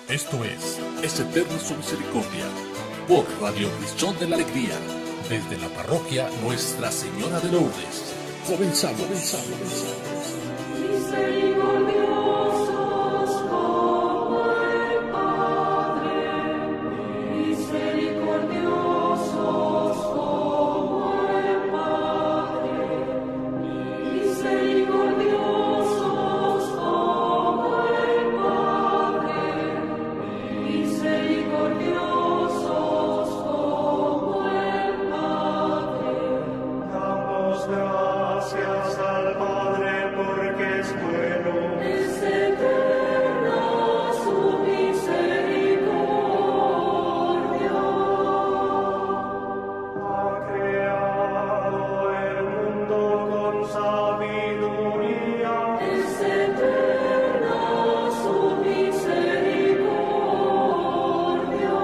Esto es Eterna su Misericordia, por Radio Cristian de la Alegría, desde la parroquia Nuestra Señora de Lourdes. Comenzamos. Misericordiosos como el Padre, misericordiosos como el Padre, misericordiosos como el Padre, misericordiosos como el Padre. Damos gracias al Padre porque es bueno. Es eterna su misericordia. Ha creado el mundo con sabiduría. Es eterna su misericordia.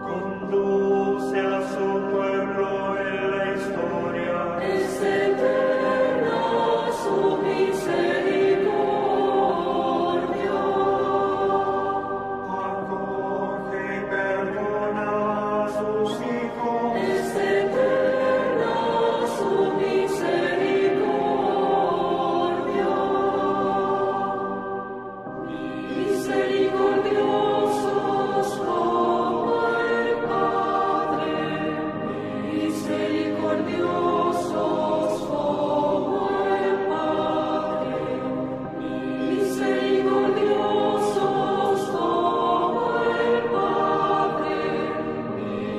Conduce a su pueblo en la historia. Es eterna su misericordia. Acoge y perdona a sus hijos. Es eterna su misericordia. Misericordiosos como el Padre, misericordiosos como el Padre, misericordiosos como el Padre,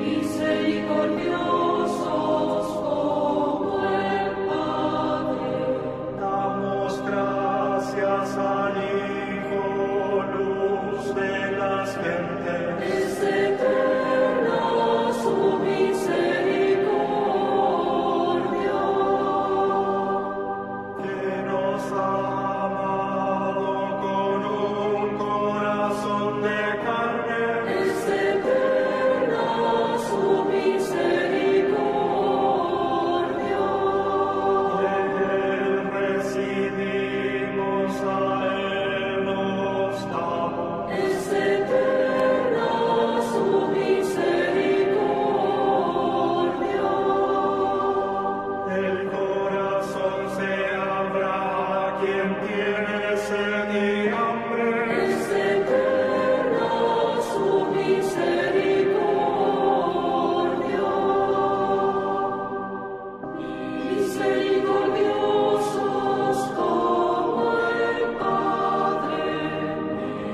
misericordiosos como el Padre. Damos gracias al Hijo, luz de las gentes. Es eterna su misericordia. Que nos ha amado con un corazón de carne. Es eterna su misericordia. En él residimos, a él nos damos. Es eterna su misericordia. El corazón se abra a quien tiene sed y hambre. Es eterna su misericordia. Misericordiosos como el Padre,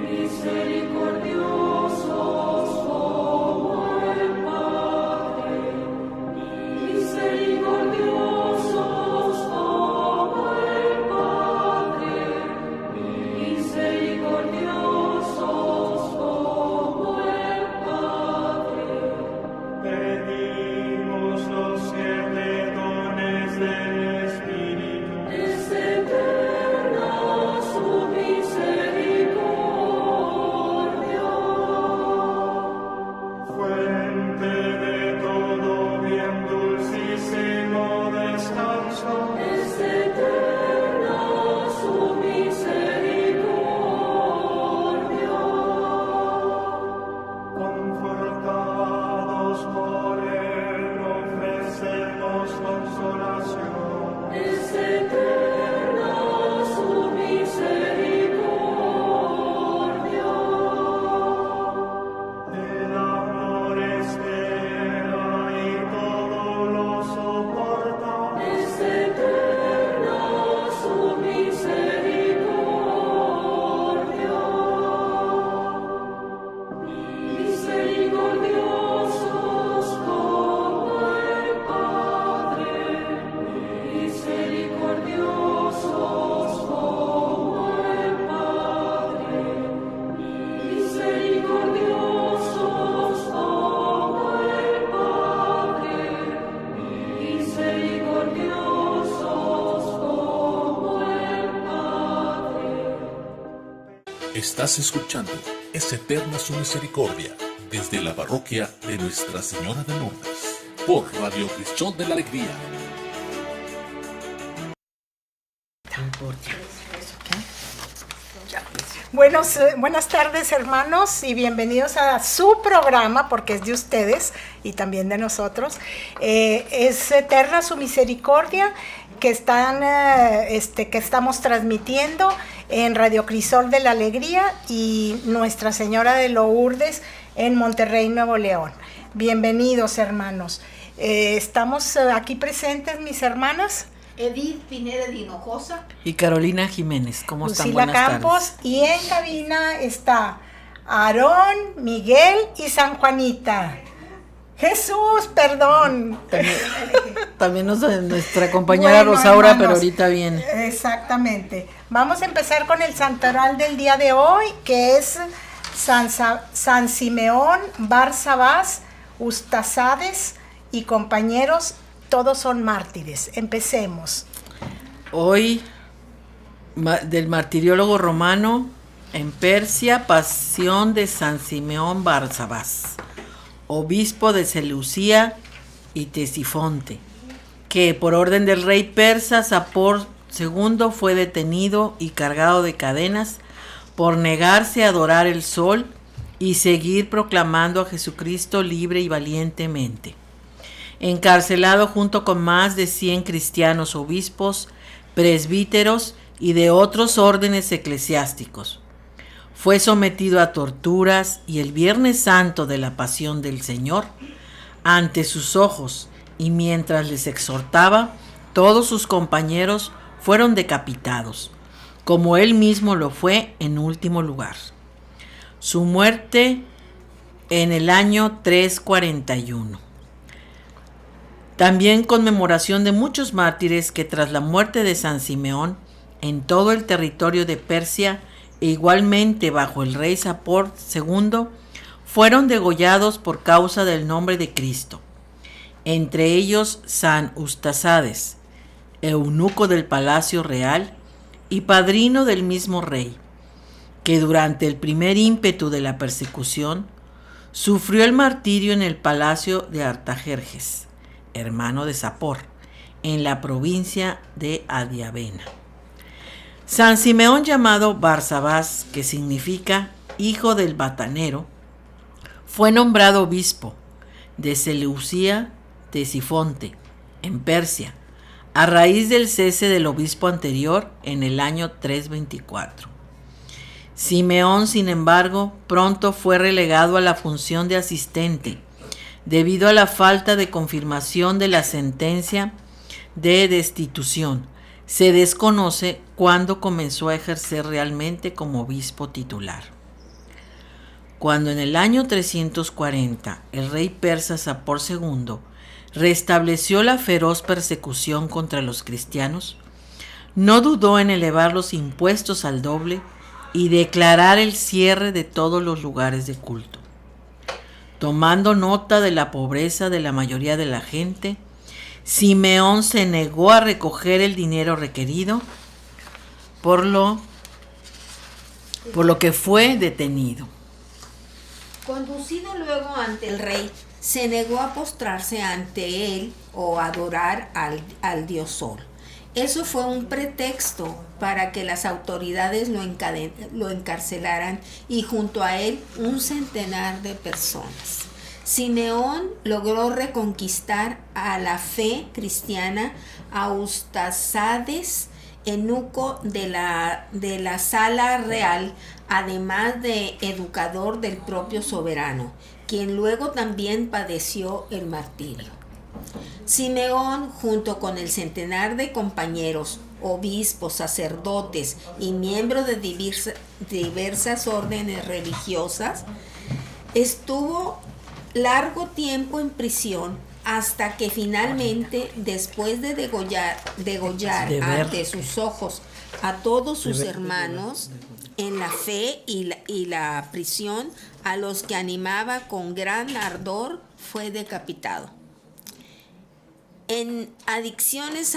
misericordiosos como el Padre, misericordiosos como el Padre, misericordiosos como el Padre. Pedimos los 7 dones del Espíritu. Es eterna su misericordia. Fuente de todo bien, dulcísimo descanso. Es eterna su misericordia. Confortados por él ofrecemos consolación. Es eterna su misericordia. El amor espera y todo lo soporta. Es eterna su misericordia. Misericordiosos como el Padre, misericordiosos como el Padre, misericordiosos como el Padre, misericordiosos como el Padre. Estás escuchando Es Eterna su Misericordia, desde la parroquia de Nuestra Señora de Lourdes, por Radio Cristian de la Alegría. Por ya. ¿Ok? Ya. Buenas tardes, hermanos, y bienvenidos a su programa, porque es de ustedes y también de nosotros. Es eterna su misericordia que estamos transmitiendo en Radio Crisol de la Alegría y Nuestra Señora de Lourdes en Monterrey, Nuevo León. Bienvenidos, hermanos. Estamos aquí presentes, mis hermanas. Edith Pineda de Hinojosa y Carolina Jiménez. ¿Cómo están? Lucila Buenas Campos, tardes. y en cabina está Aarón, Miguel y San Juanita. Jesús, perdón. También nuestra compañera Bueno, Rosaura, hermanos, pero ahorita bien. Exactamente. Vamos a empezar con el santoral del día de hoy, que es San Simeón, Barsabás, Ustasades y compañeros. Todos son mártires. Empecemos. Hoy, del martiriólogo romano en Persia, pasión de San Simeón Barsabás, obispo de Seleucía y Ctesifonte, que por orden del rey persa Sapor II fue detenido y cargado de cadenas por negarse a adorar el sol y seguir proclamando a Jesucristo libre y valientemente. Encarcelado junto con más de 100 cristianos obispos, presbíteros y de otros órdenes eclesiásticos. Fue sometido a torturas y el Viernes Santo de la Pasión del Señor, ante sus ojos y mientras les exhortaba, todos sus compañeros fueron decapitados, como él mismo lo fue en último lugar. Su muerte en el año 341. También conmemoración de muchos mártires que tras la muerte de San Simeón, en todo el territorio de Persia e igualmente bajo el rey Sapor II, fueron degollados por causa del nombre de Cristo. Entre ellos San Ustasades, eunuco del palacio real y padrino del mismo rey, que durante el primer ímpetu de la persecución sufrió el martirio en el palacio de Artajerjes, hermano de Sapor, en la provincia de Adiabena. San Simeón, llamado Barsabás, que significa hijo del batanero, fue nombrado obispo de Seleucía Ctesifonte, en Persia, a raíz del cese del obispo anterior en el año 324. Simeón, sin embargo, pronto fue relegado a la función de asistente, debido a la falta de confirmación de la sentencia de destitución. Se desconoce cuándo comenzó a ejercer realmente como obispo titular. Cuando en el año 340 el rey persa Sapor II restableció la feroz persecución contra los cristianos, no dudó en elevar los impuestos al doble y declarar el cierre de todos los lugares de culto. Tomando nota de la pobreza de la mayoría de la gente, Simeón se negó a recoger el dinero requerido, por lo que fue detenido. Conducido luego ante el rey, se negó a postrarse ante él o adorar al dios Sol. Eso fue un pretexto para que las autoridades lo encarcelaran y junto a él un centenar de personas. Simeón logró reconquistar a la fe cristiana a Ustasades, eunuco de la sala real, además de educador del propio soberano, quien luego también padeció el martirio. Simeón, junto con el centenar de compañeros, obispos, sacerdotes y miembros de diversas órdenes religiosas, estuvo largo tiempo en prisión hasta que finalmente, después de degollar ante sus ojos a todos sus hermanos en la fe y la prisión, a los que animaba con gran ardor, fue decapitado. En ediciones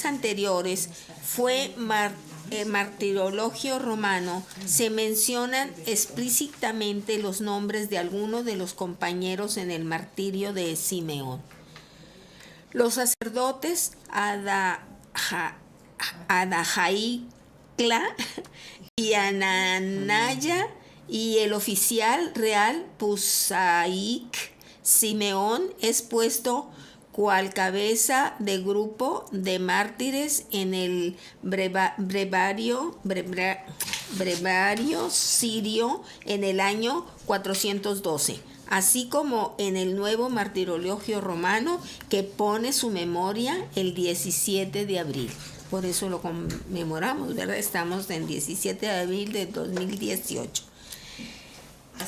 anteriores fue martirologio romano, se mencionan explícitamente los nombres de algunos de los compañeros en el martirio de Simeón. Los sacerdotes Adahaí Acla y Ananaya, y el oficial real Pusaic Simeón es puesto cual cabeza de grupo de mártires en el brevario sirio en el año 412, así como en el nuevo martirologio romano que pone su memoria el 17 de abril. Por eso lo conmemoramos, ¿verdad? Estamos en 17 de abril de 2018.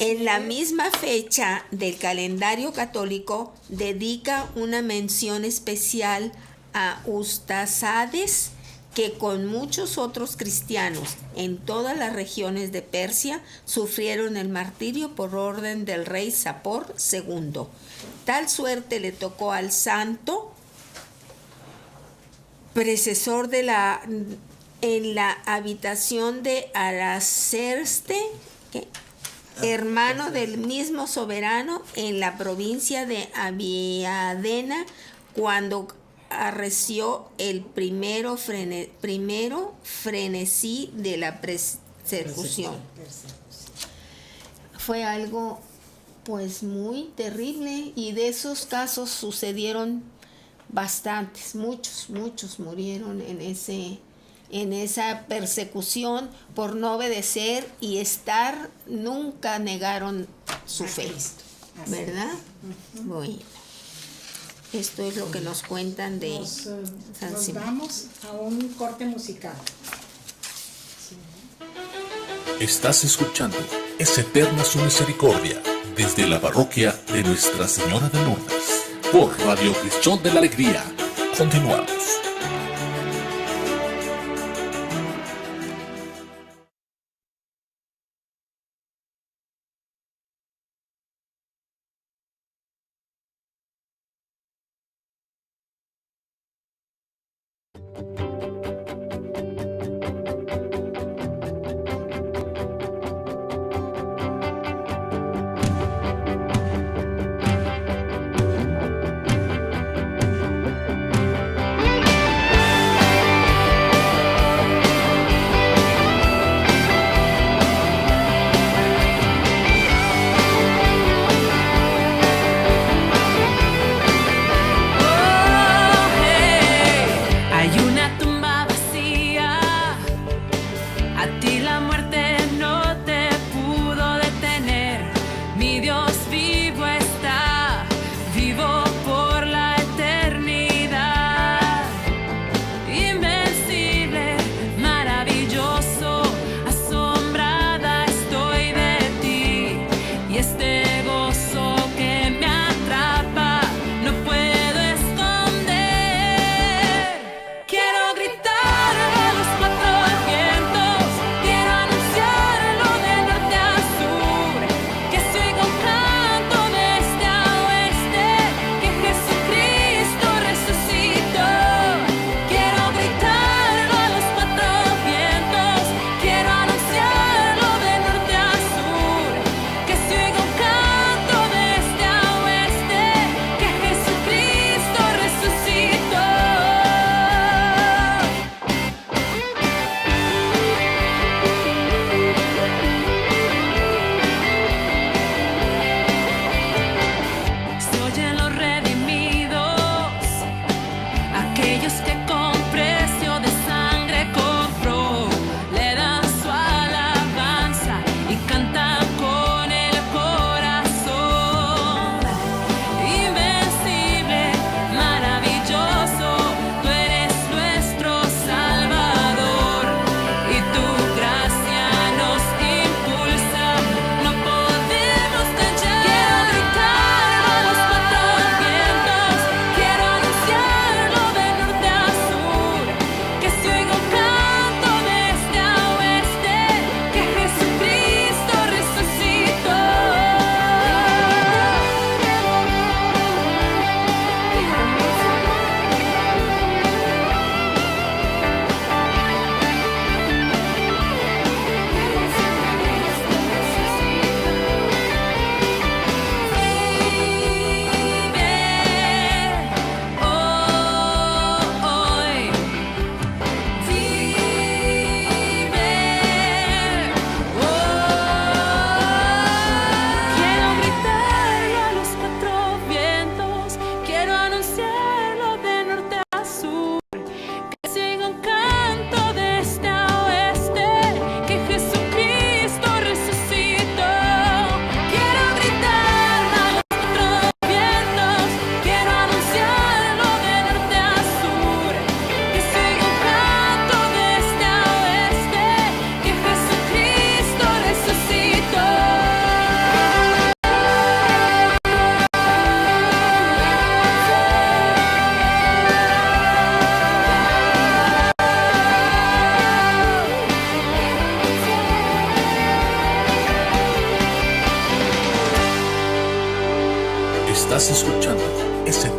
En la misma fecha del calendario católico dedica una mención especial a Ustasades, que con muchos otros cristianos en todas las regiones de Persia sufrieron el martirio por orden del rey Sapor II. Tal suerte le tocó al santo predecesor en la habitación de Aracerte, hermano del mismo soberano en la provincia de Abiadena, cuando arreció el primero frenesí de la persecución. Fue algo pues muy terrible, y de esos casos sucedieron bastantes, muchos murieron en esa persecución por no obedecer y nunca negaron su fe, ¿verdad? Bueno, esto es lo que nos cuentan de San Nos Simeón. vamos a un corte musical. Estás escuchando Es Eterna Su Misericordia desde la parroquia de Nuestra Señora de Lourdes por Radio Cristión de la Alegría. Continuamos.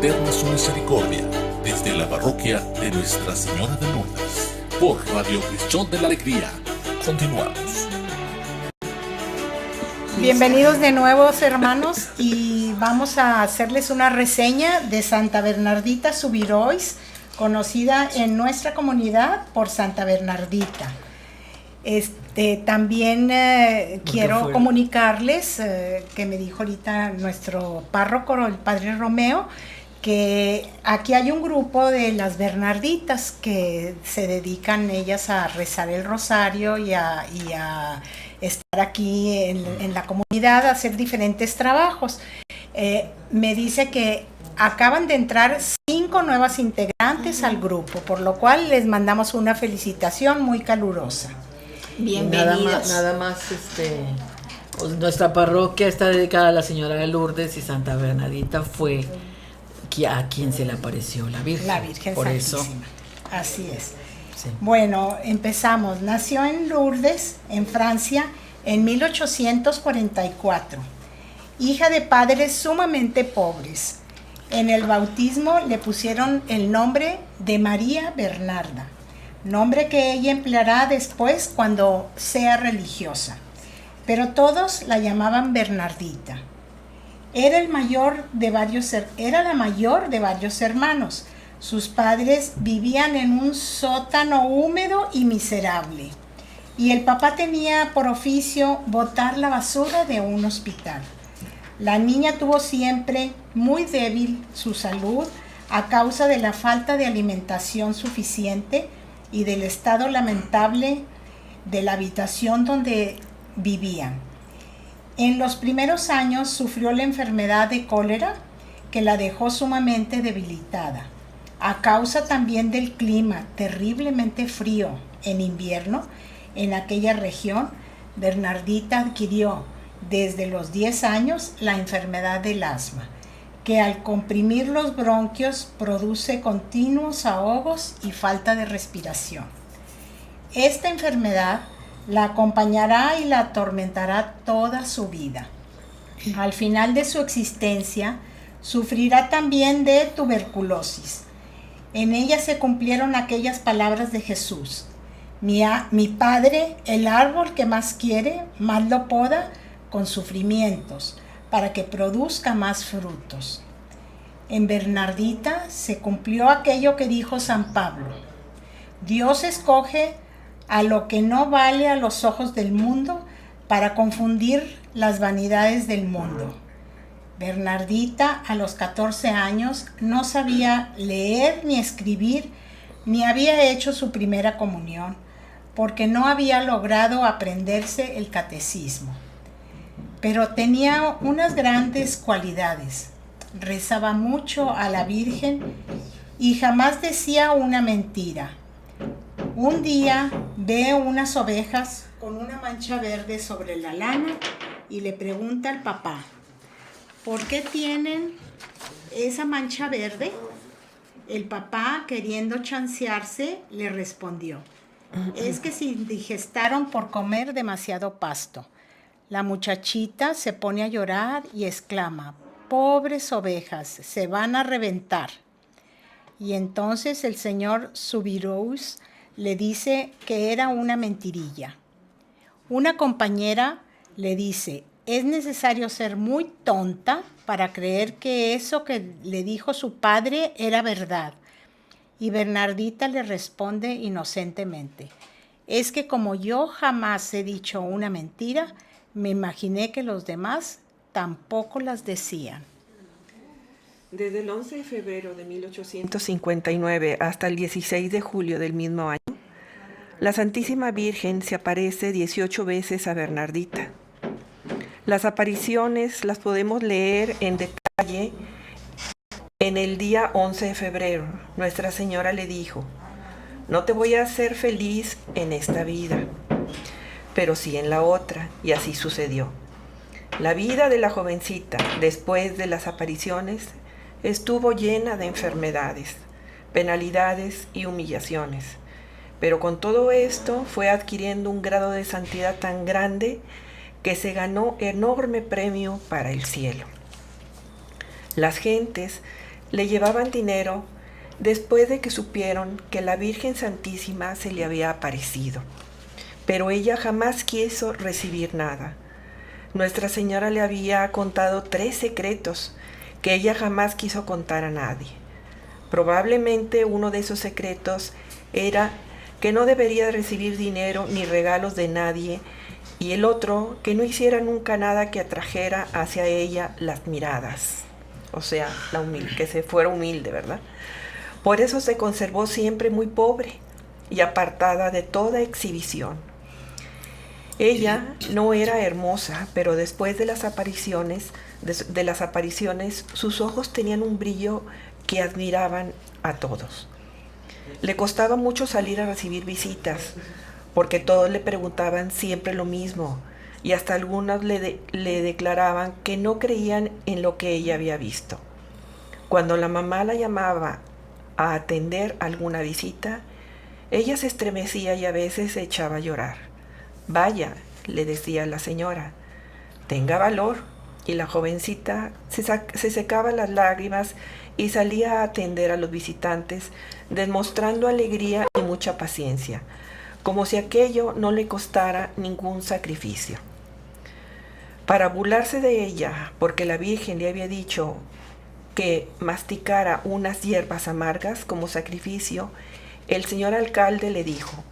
eterna su misericordia, desde la parroquia de Nuestra Señora de Lourdes, por Radio Cristión de la Alegría. Continuamos. Bienvenidos de nuevo, hermanos, y vamos a hacerles una reseña de Santa Bernardita Subirois, conocida en nuestra comunidad por Santa Bernardita. También quiero comunicarles que me dijo ahorita nuestro párroco, el padre Romeo, que aquí hay un grupo de las Bernarditas que se dedican ellas a rezar el rosario y a estar aquí en la comunidad, a hacer diferentes trabajos. Me dice que acaban de entrar 5 nuevas integrantes al grupo, por lo cual les mandamos una felicitación muy calurosa. Bienvenidos. Nada más, pues, nuestra parroquia está dedicada a la Señora de Lourdes y Santa Bernardita fue a quien se le apareció la Virgen. La Virgen por Santísima. eso. Así es. Sí. Bueno, empezamos. Nació en Lourdes, en Francia, en 1844. Hija de padres sumamente pobres. En el bautismo le pusieron el nombre de María Bernarda, nombre que ella empleará después cuando sea religiosa. Pero todos la llamaban Bernardita. Era la mayor de varios hermanos. Sus padres vivían en un sótano húmedo y miserable. Y el papá tenía por oficio botar la basura de un hospital. La niña tuvo siempre muy débil su salud a causa de la falta de alimentación suficiente y del estado lamentable de la habitación donde vivían. En los primeros años sufrió la enfermedad de cólera que la dejó sumamente debilitada. A causa también del clima terriblemente frío en invierno en aquella región, Bernardita adquirió desde los 10 años la enfermedad del asma, que al comprimir los bronquios produce continuos ahogos y falta de respiración. Esta enfermedad la acompañará y la atormentará toda su vida. Al final de su existencia, sufrirá también de tuberculosis. En ella se cumplieron aquellas palabras de Jesús: mi Padre, el árbol que más quiere, más lo poda con sufrimientos, para que produzca más frutos. En Bernardita se cumplió aquello que dijo San Pablo: Dios escoge a lo que no vale a los ojos del mundo para confundir las vanidades del mundo. Bernardita a los 14 años no sabía leer ni escribir, ni había hecho su primera comunión, porque no había logrado aprenderse el catecismo. Pero tenía unas grandes cualidades. Rezaba mucho a la Virgen y jamás decía una mentira. Un día ve unas ovejas con una mancha verde sobre la lana y le pregunta al papá: ¿por qué tienen esa mancha verde? El papá, queriendo chancearse, le respondió: es que se indigestaron por comer demasiado pasto. La muchachita se pone a llorar y exclama: pobres ovejas, se van a reventar. Y entonces el señor Subirois le dice que era una mentirilla. Una compañera le dice: es necesario ser muy tonta para creer que eso que le dijo su padre era verdad. Y Bernardita le responde inocentemente: es que como yo jamás he dicho una mentira, me imaginé que los demás tampoco las decían. Desde el 11 de febrero de 1859 hasta el 16 de julio del mismo año, la Santísima Virgen se aparece 18 veces a Bernardita. Las apariciones las podemos leer en detalle en el día 11 de febrero. Nuestra Señora le dijo: no te voy a hacer feliz en esta vida, pero sí en la otra, y así sucedió. La vida de la jovencita, después de las apariciones, estuvo llena de enfermedades, penalidades y humillaciones, pero con todo esto fue adquiriendo un grado de santidad tan grande que se ganó enorme premio para el cielo. Las gentes le llevaban dinero después de que supieron que la Virgen Santísima se le había aparecido. Pero ella jamás quiso recibir nada. Nuestra Señora le había contado 3 secretos que ella jamás quiso contar a nadie. Probablemente uno de esos secretos era que no debería recibir dinero ni regalos de nadie, y el otro, que no hiciera nunca nada que atrajera hacia ella las miradas. O sea, que se fuera humilde, ¿verdad? Por eso se conservó siempre muy pobre y apartada de toda exhibición. Ella no era hermosa, pero después de las apariciones, sus ojos tenían un brillo que admiraban a todos. Le costaba mucho salir a recibir visitas, porque todos le preguntaban siempre lo mismo, y hasta algunos le declaraban que no creían en lo que ella había visto. Cuando la mamá la llamaba a atender alguna visita, ella se estremecía y a veces se echaba a llorar. «Vaya», le decía la señora, «tenga valor», y la jovencita se secaba las lágrimas y salía a atender a los visitantes, demostrando alegría y mucha paciencia, como si aquello no le costara ningún sacrificio. Para burlarse de ella, porque la Virgen le había dicho que masticara unas hierbas amargas como sacrificio, el señor alcalde le dijo: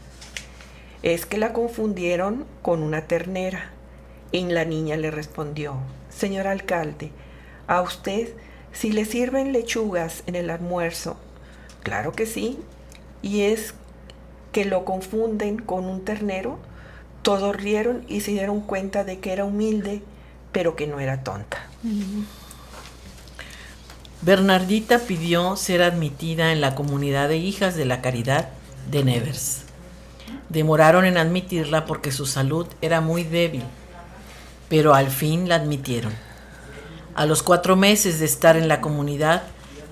«Es que la confundieron con una ternera». Y la niña le respondió: «Señor alcalde, ¿a usted si le sirven lechugas en el almuerzo?». «Claro que sí». «¿Y es que lo confunden con un ternero?». Todos rieron y se dieron cuenta de que era humilde, pero que no era tonta. Bernardita pidió ser admitida en la comunidad de Hijas de la Caridad de Nevers. Demoraron en admitirla porque su salud era muy débil, pero al fin la admitieron. A los 4 meses de estar en la comunidad,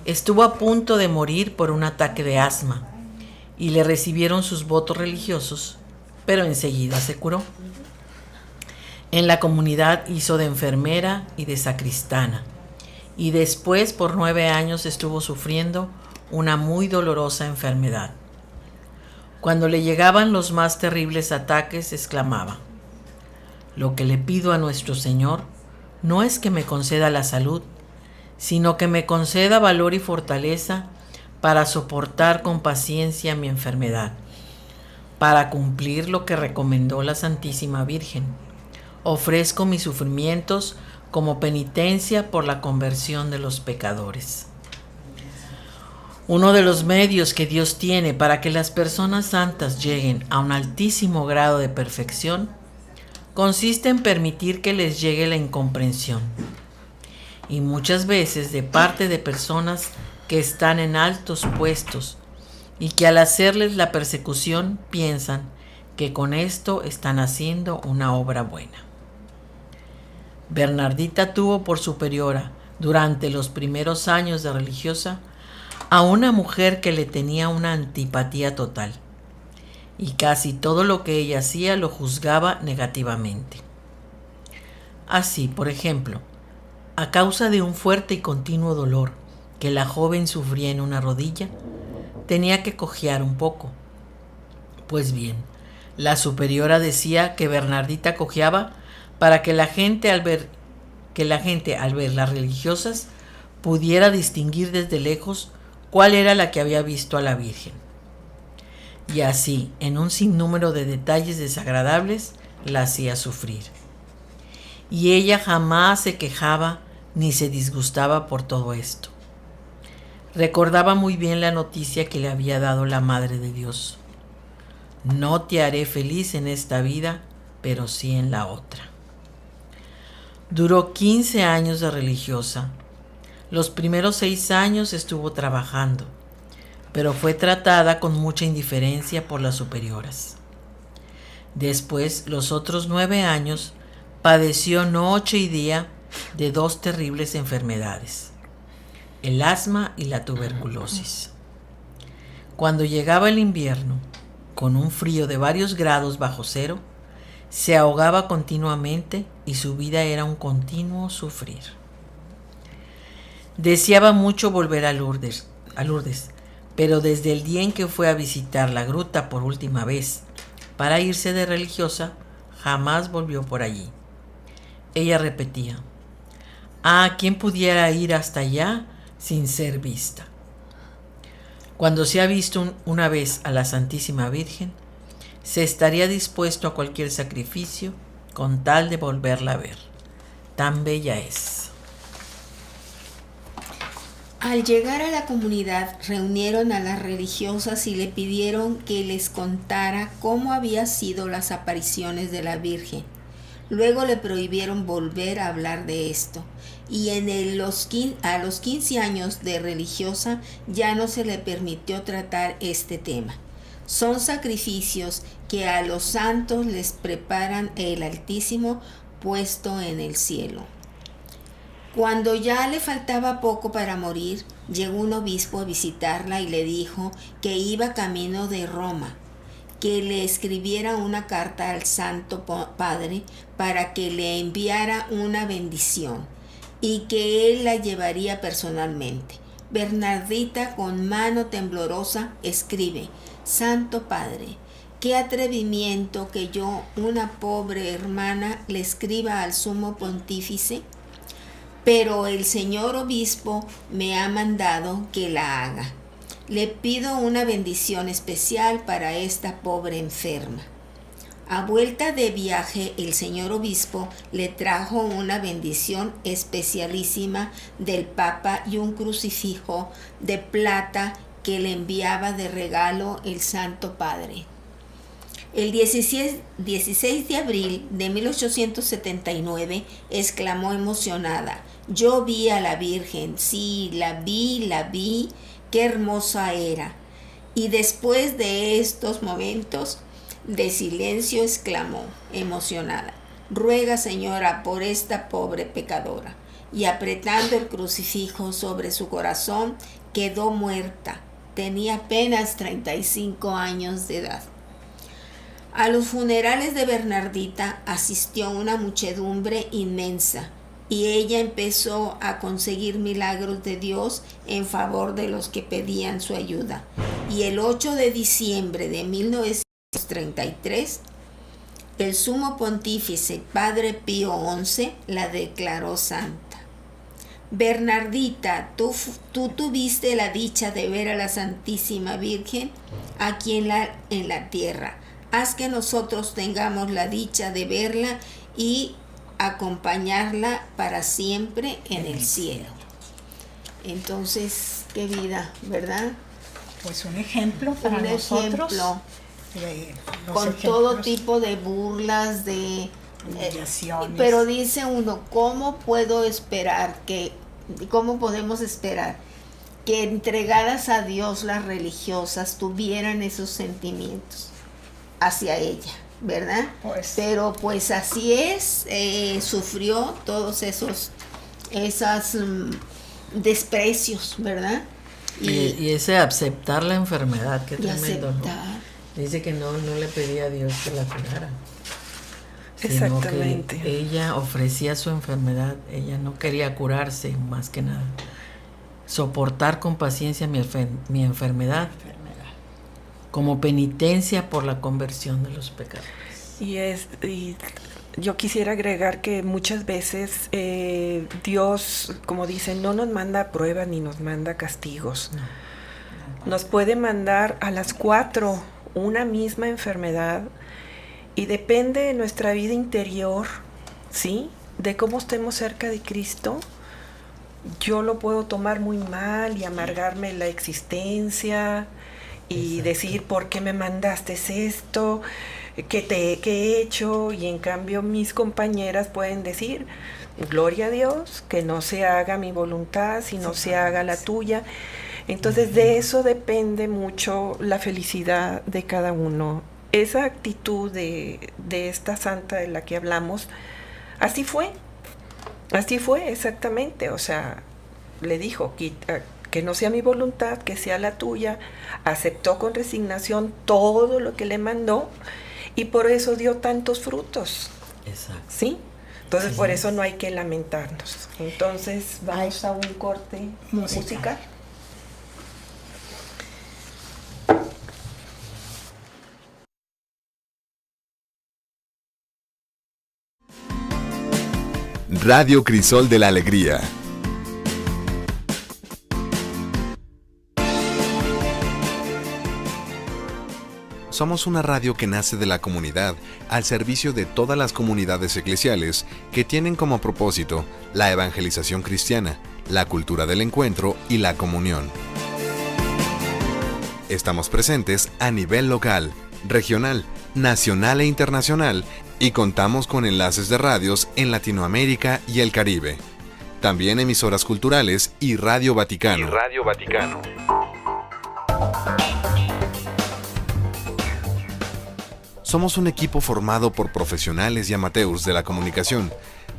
estuvo a punto de morir por un ataque de asma y le recibieron sus votos religiosos, pero enseguida se curó. En la comunidad hizo de enfermera y de sacristana, y después por 9 años estuvo sufriendo una muy dolorosa enfermedad. Cuando le llegaban los más terribles ataques, exclamaba: «Lo que le pido a nuestro Señor no es que me conceda la salud, sino que me conceda valor y fortaleza para soportar con paciencia mi enfermedad, para cumplir lo que recomendó la Santísima Virgen. Ofrezco mis sufrimientos como penitencia por la conversión de los pecadores». Uno de los medios que Dios tiene para que las personas santas lleguen a un altísimo grado de perfección consiste en permitir que les llegue la incomprensión, y muchas veces de parte de personas que están en altos puestos y que al hacerles la persecución piensan que con esto están haciendo una obra buena. Bernardita tuvo por superiora durante los primeros años de religiosa a una mujer que le tenía una antipatía total, y casi todo lo que ella hacía lo juzgaba negativamente. Así, por ejemplo, a causa de un fuerte y continuo dolor que la joven sufría en una rodilla, tenía que cojear un poco. Pues bien, la superiora decía que Bernardita cojeaba para que la gente al ver las religiosas pudiera distinguir desde lejos cuál era la que había visto a la Virgen. Y así, en un sinnúmero de detalles desagradables, la hacía sufrir. Y ella jamás se quejaba ni se disgustaba por todo esto. Recordaba muy bien la noticia que le había dado la Madre de Dios: «No te haré feliz en esta vida, pero sí en la otra». Duró 15 años de religiosa. Los primeros 6 años estuvo trabajando, pero fue tratada con mucha indiferencia por las superioras. Después, los otros 9 años, padeció noche y día de 2 terribles enfermedades: el asma y la tuberculosis. Cuando llegaba el invierno, con un frío de varios grados bajo cero, se ahogaba continuamente y su vida era un continuo sufrir. Deseaba mucho volver a Lourdes, pero desde el día en que fue a visitar la gruta por última vez para irse de religiosa, jamás volvió por allí. Ella repetía: ¿quién pudiera ir hasta allá sin ser vista? Cuando se ha visto una vez a la Santísima Virgen, se estaría dispuesto a cualquier sacrificio con tal de volverla a ver. Tan bella es. Al llegar a la comunidad, reunieron a las religiosas y le pidieron que les contara cómo habían sido las apariciones de la Virgen. Luego le prohibieron volver a hablar de esto, y a los 15 años de religiosa ya no se le permitió tratar este tema. Son sacrificios que a los santos les preparan el Altísimo puesto en el cielo. Cuando ya le faltaba poco para morir, llegó un obispo a visitarla y le dijo que iba camino de Roma, que le escribiera una carta al Santo Padre para que le enviara una bendición y que él la llevaría personalmente. Bernardita, con mano temblorosa, escribe: Santo Padre, qué atrevimiento que yo, una pobre hermana, le escriba al Sumo Pontífice, pero el señor obispo me ha mandado que la haga. Le pido una bendición especial para esta pobre enferma. A vuelta de viaje, el señor obispo le trajo una bendición especialísima del Papa y un crucifijo de plata que le enviaba de regalo el Santo Padre. El 16 de abril de 1879 exclamó emocionada: yo vi a la Virgen, sí, la vi, qué hermosa era. Y después de estos momentos de silencio exclamó, emocionada: ruega, Señora, por esta pobre pecadora. Y apretando el crucifijo sobre su corazón, quedó muerta. Tenía apenas 35 años de edad. A los funerales de Bernardita asistió una muchedumbre inmensa, y ella empezó a conseguir milagros de Dios en favor de los que pedían su ayuda. Y el 8 de diciembre de 1933, el Sumo Pontífice Padre Pío XI la declaró santa. Bernardita, tú tuviste la dicha de ver a la Santísima Virgen aquí en la tierra. Haz que nosotros tengamos la dicha de verla y acompañarla para siempre en el cielo. Entonces, qué vida, ¿verdad? Pues un ejemplo para Un nosotros. ejemplo, Los con ejemplos, todo tipo de burlas, de humillaciones. pero dice uno, ¿cómo podemos esperar que entregadas a Dios las religiosas tuvieran esos sentimientos hacia ella, ¿verdad? Pues, Pero pues así es, sufrió todos esos desprecios, ¿verdad? Y ese aceptar la enfermedad, qué Y tremendo, ¿no? aceptar. Dice que no le pedía a Dios que la curara. Sino Exactamente. que ella ofrecía su enfermedad, ella no quería curarse, más que nada. Soportar con paciencia mi enfermedad como penitencia por la conversión de los pecadores. Y yo quisiera agregar que muchas veces Dios, como dicen, no nos manda pruebas ni nos manda castigos. Nos puede mandar a las 4 una misma enfermedad, y depende de nuestra vida interior, ¿sí? De cómo estemos cerca de Cristo. Yo lo puedo tomar muy mal y amargarme la existencia y Exacto. decir, ¿por qué me mandaste esto? ¿Qué he hecho? Y en cambio mis compañeras pueden decir, gloria a Dios, que no se haga mi voluntad, sino se haga la tuya. Entonces de eso depende mucho la felicidad de cada uno. Esa actitud de esta santa de la que hablamos, así fue exactamente. O sea, le dijo que no sea mi voluntad, que sea la tuya. Aceptó con resignación todo lo que le mandó, y por eso dio tantos frutos. Exacto. ¿Sí? Entonces por eso no hay que lamentarnos. Entonces vamos a un corte musical. Radio Crisol de la Alegría. Somos una radio que nace de la comunidad al servicio de todas las comunidades eclesiales que tienen como propósito la evangelización cristiana, la cultura del encuentro y la comunión. Estamos presentes a nivel local, regional, nacional e internacional y contamos con enlaces de radios en Latinoamérica y el Caribe. También emisoras culturales y Radio Vaticano. Somos un equipo formado por profesionales y amateurs de la comunicación,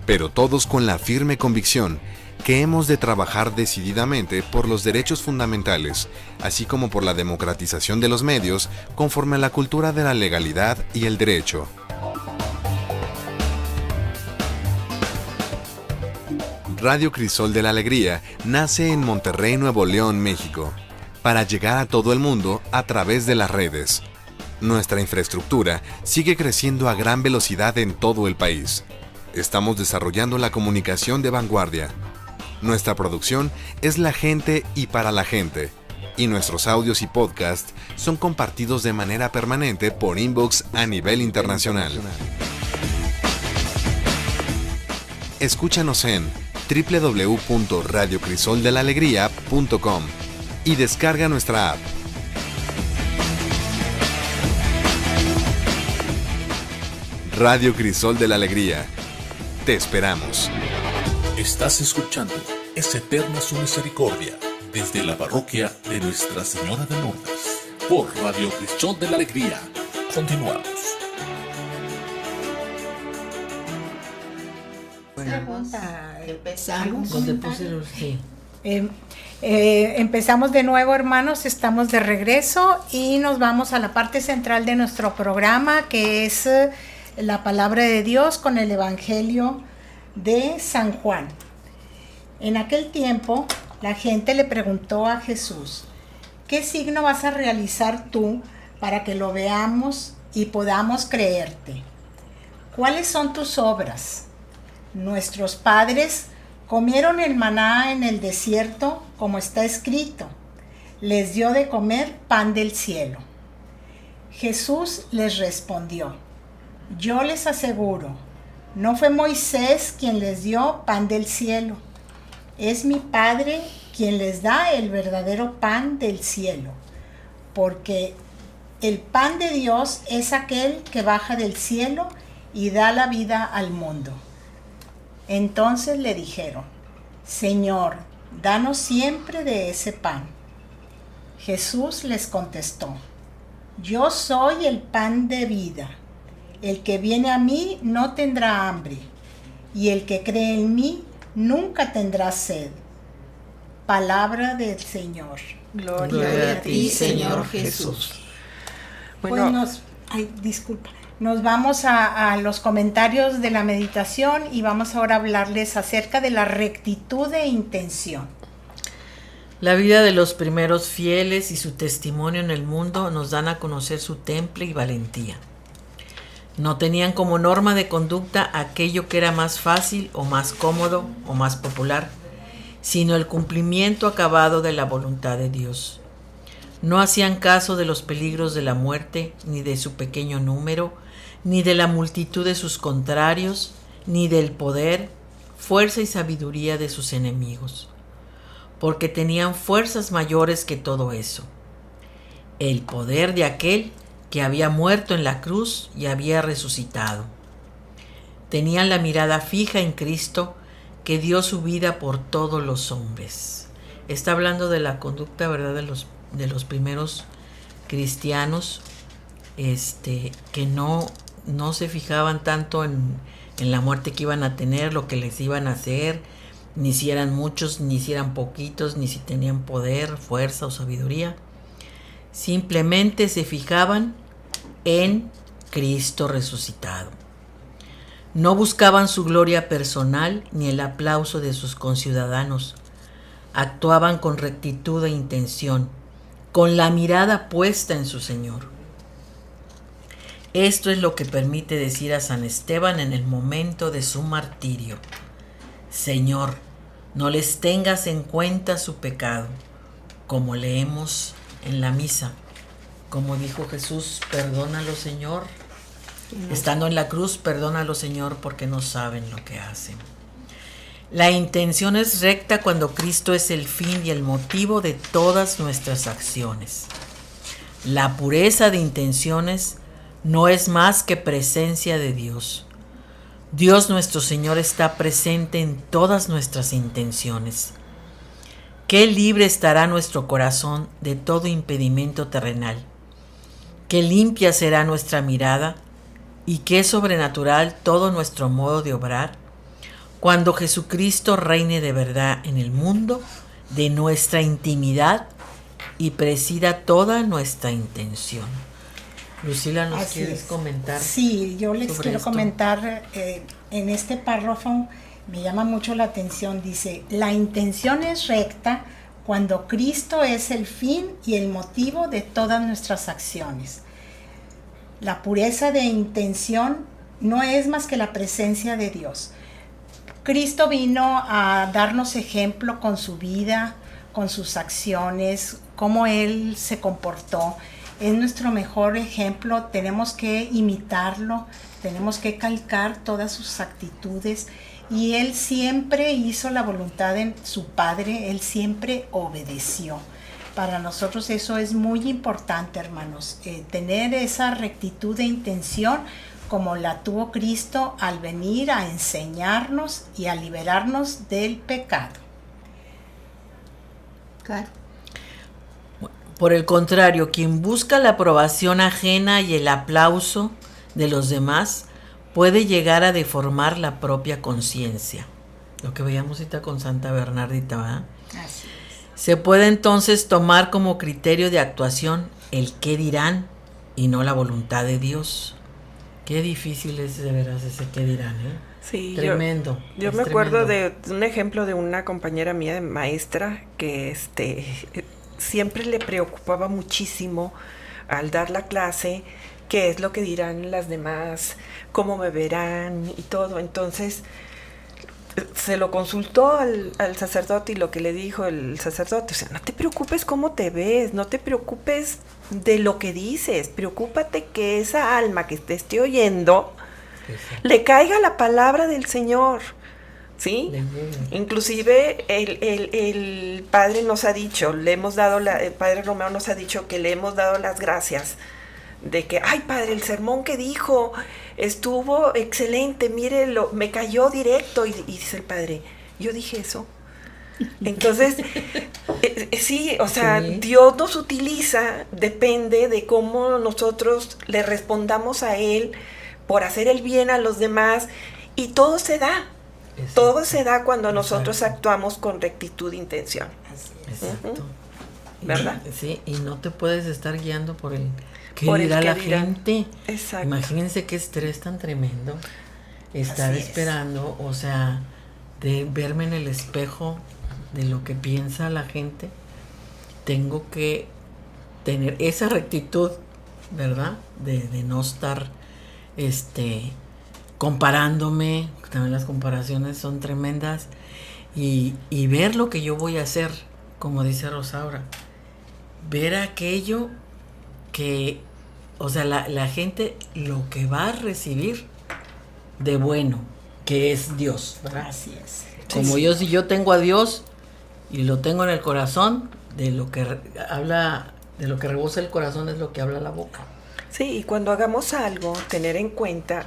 pero todos con la firme convicción que hemos de trabajar decididamente por los derechos fundamentales, así como por la democratización de los medios conforme a la cultura de la legalidad y el derecho. Radio Crisol de la Alegría nace en Monterrey, Nuevo León, México, para llegar a todo el mundo a través de las redes. Nuestra infraestructura sigue creciendo a gran velocidad en todo el país. Estamos desarrollando la comunicación de vanguardia. Nuestra producción es la gente y para la gente, y nuestros audios y podcasts son compartidos de manera permanente por inbox a nivel internacional. Escúchanos en www.radiocrisoldelalegría.com y descarga nuestra app. Radio Crisol de la Alegría. Te esperamos. Estás escuchando Es Eterna Su Misericordia desde la parroquia de Nuestra Señora de Lourdes por Radio Crisol de la Alegría. Continuamos. Empezamos. Donde puse los... Sí. Empezamos de nuevo, hermanos, estamos de regreso y nos vamos a la parte central de nuestro programa, que es la palabra de Dios con el Evangelio de San Juan. En aquel tiempo, la gente le preguntó a Jesús: ¿qué signo vas a realizar tú para que lo veamos y podamos creerte? ¿Cuáles son tus obras? Nuestros padres comieron el maná en el desierto, como está escrito: les dio de comer pan del cielo. Jesús les respondió: yo les aseguro, no fue Moisés quien les dio pan del cielo, es mi Padre quien les da el verdadero pan del cielo, porque el pan de Dios es aquel que baja del cielo y da la vida al mundo. Entonces le dijeron: Señor, danos siempre de ese pan. Jesús les contestó: yo soy el pan de vida. El que viene a mí no tendrá hambre, y el que cree en mí nunca tendrá sed. Palabra del Señor. Gloria a ti, Señor Jesús. Bueno, Nos vamos a los comentarios de la meditación y vamos ahora a hablarles acerca de la rectitud de intención. La vida de los primeros fieles y su testimonio en el mundo nos dan a conocer su temple y valentía. No tenían como norma de conducta aquello que era más fácil o más cómodo o más popular, sino el cumplimiento acabado de la voluntad de Dios. No hacían caso de los peligros de la muerte, ni de su pequeño número, ni de la multitud de sus contrarios, ni del poder, fuerza y sabiduría de sus enemigos, porque tenían fuerzas mayores que todo eso. El poder de aquel que había muerto en la cruz y había resucitado. Tenían la mirada fija en Cristo, que dio su vida por todos los hombres. Está hablando de la conducta, ¿verdad?, de los primeros cristianos, que no se fijaban tanto en la muerte que iban a tener, lo que les iban a hacer, ni si eran muchos, ni si eran poquitos, ni si tenían poder, fuerza o sabiduría. Simplemente se fijaban en Cristo resucitado. No buscaban su gloria personal ni el aplauso de sus conciudadanos. Actuaban con rectitud e intención, con la mirada puesta en su Señor. Esto es lo que permite decir a San Esteban en el momento de su martirio: Señor, no les tengas en cuenta su pecado, como leemos en la misa. Como dijo Jesús, perdónalo, Señor. Estando en la cruz, perdónalo, Señor, porque no saben lo que hacen. La intención es recta cuando Cristo es el fin y el motivo de todas nuestras acciones. La pureza de intenciones no es más que presencia de Dios. Dios nuestro Señor está presente en todas nuestras intenciones. Qué libre estará nuestro corazón de todo impedimento terrenal. Qué limpia será nuestra mirada y qué sobrenatural todo nuestro modo de obrar cuando Jesucristo reine de verdad en el mundo de nuestra intimidad y presida toda nuestra intención. Lucila, ¿nos Así quieres es. comentar? Sí, yo les sobre quiero esto? comentar, en este párrafo me llama mucho la atención, dice, la intención es recta cuando Cristo es el fin y el motivo de todas nuestras acciones. La pureza de intención no es más que la presencia de Dios. Cristo vino a darnos ejemplo con su vida, con sus acciones, cómo Él se comportó. Es nuestro mejor ejemplo, tenemos que imitarlo, tenemos que calcar todas sus actitudes, y Él siempre hizo la voluntad de su Padre, Él siempre obedeció. Para nosotros eso es muy importante, hermanos, tener esa rectitud de intención como la tuvo Cristo al venir a enseñarnos y a liberarnos del pecado. Claro. Por el contrario, quien busca la aprobación ajena y el aplauso de los demás puede llegar a deformar la propia conciencia. Lo que veíamos ahorita con Santa Bernardita, ¿verdad? Así es. Se puede entonces tomar como criterio de actuación el qué dirán y no la voluntad de Dios. Qué difícil es de veras ese qué dirán, ¿eh? Sí, Tremendo. Yo es me acuerdo tremendo. de un ejemplo de una compañera mía de maestra que siempre le preocupaba muchísimo al dar la clase qué es lo que dirán las demás, cómo me verán y todo. Entonces se lo consultó al sacerdote, y lo que le dijo el sacerdote, o sea, no te preocupes cómo te ves, no te preocupes de lo que dices, preocúpate que esa alma que te esté oyendo le caiga la palabra del Señor, ¿sí? Inclusive el Padre nos ha dicho, el Padre Romeo nos ha dicho que le hemos dado las gracias de que, ay Padre, el sermón que dijo estuvo excelente, mírelo, me cayó directo, y dice el Padre, yo dije eso. Entonces, sí, o sea, Sí. Dios nos utiliza, depende de cómo nosotros le respondamos a Él por hacer el bien a los demás, y todo se da. Exacto. Todo se da cuando nosotros Exacto. actuamos con rectitud de intención, Exacto. ¿verdad? Sí, y no te puedes estar guiando por el qué Por el dirá qué la dirán. gente. Exacto. Imagínense qué estrés tan tremendo estar Así es. esperando, o sea, de verme en el espejo de lo que piensa la gente. Tengo que tener esa rectitud, ¿verdad? De no estar comparándome. También las comparaciones son tremendas, y ver lo que yo voy a hacer, como dice Rosaura, ver aquello que, o sea, la gente lo que va a recibir de bueno, que es Dios, ¿verdad? Así es. Como Sí. yo, si yo tengo a Dios y lo tengo en el corazón, de lo que habla, de lo que rebosa el corazón es lo que habla la boca. Sí, y cuando hagamos algo, tener en cuenta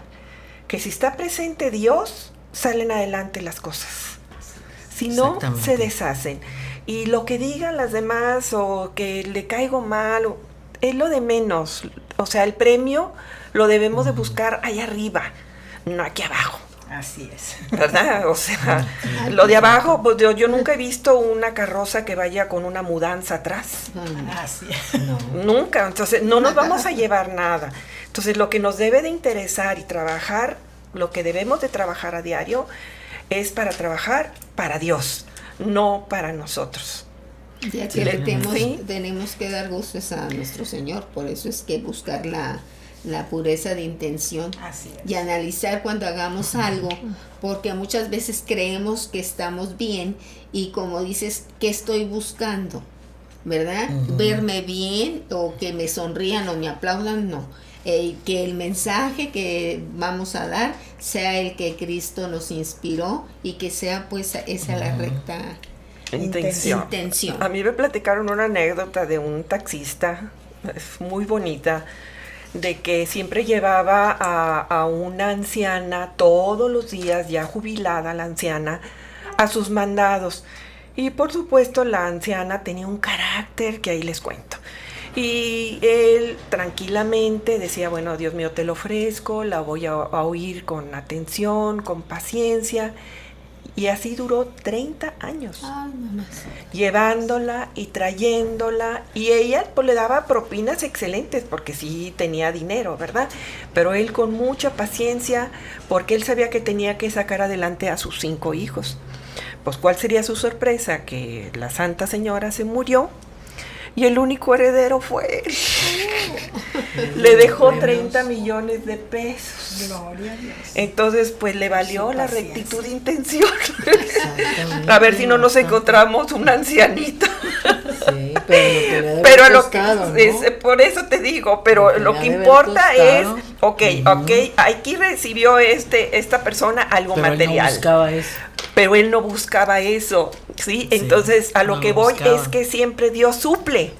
que si está presente Dios, salen adelante las cosas. Si no, Exactamente. se deshacen. Y lo que digan las demás, o que le caigo mal, es lo de menos. O sea, el premio lo debemos de buscar allá arriba, no aquí abajo. Así es. ¿Verdad? O sea, lo de abajo, pues yo nunca he visto una carroza que vaya con una mudanza atrás. Así es. No. Nunca. Entonces, no nos vamos a llevar nada. Entonces, lo que nos debe de interesar y trabajar Lo que debemos de trabajar a diario es para trabajar para Dios, no para nosotros. Ya que Sí. tenemos que dar gustos a nuestro Señor, por eso es que buscar la pureza de intención Así es. y analizar cuando hagamos algo, porque muchas veces creemos que estamos bien y como dices, ¿qué estoy buscando? ¿Verdad? Verme bien o que me sonrían o me aplaudan, no. Que el mensaje que vamos a dar sea el que Cristo nos inspiró y que sea pues esa la recta intención. A mí me platicaron una anécdota de un taxista, es muy bonita, de que siempre llevaba a una anciana todos los días, ya jubilada la anciana, a sus mandados. Y por supuesto la anciana tenía un carácter que ahí les cuento. Y él tranquilamente decía, bueno, Dios mío, te lo ofrezco, la voy a oír con atención, con paciencia. Y así duró 30 años. Ay, mamá. Llevándola y trayéndola, y ella pues le daba propinas excelentes porque sí tenía dinero, ¿verdad? Pero él con mucha paciencia, porque él sabía que tenía que sacar adelante a sus 5 hijos. Pues ¿cuál sería su sorpresa? Que la Santa Señora se murió y el único heredero fue él. Le dejó 30 millones de pesos. Gloria a Dios. Entonces, pues le valió Su la paciencia. rectitud de intención. Exactamente. A ver si no nos Bastante. encontramos una ancianita. Sí, pero Pero lo lo que que le ha de haber costado, ¿no? es, por eso te digo, pero Lo que lo le que ha de haber importa es, costado. ok, aquí recibió esta persona algo Pero él material. no buscaba eso. Pero él no buscaba eso, ¿sí? Sí, Entonces, a lo no que lo voy buscaba. es que siempre Dios suple.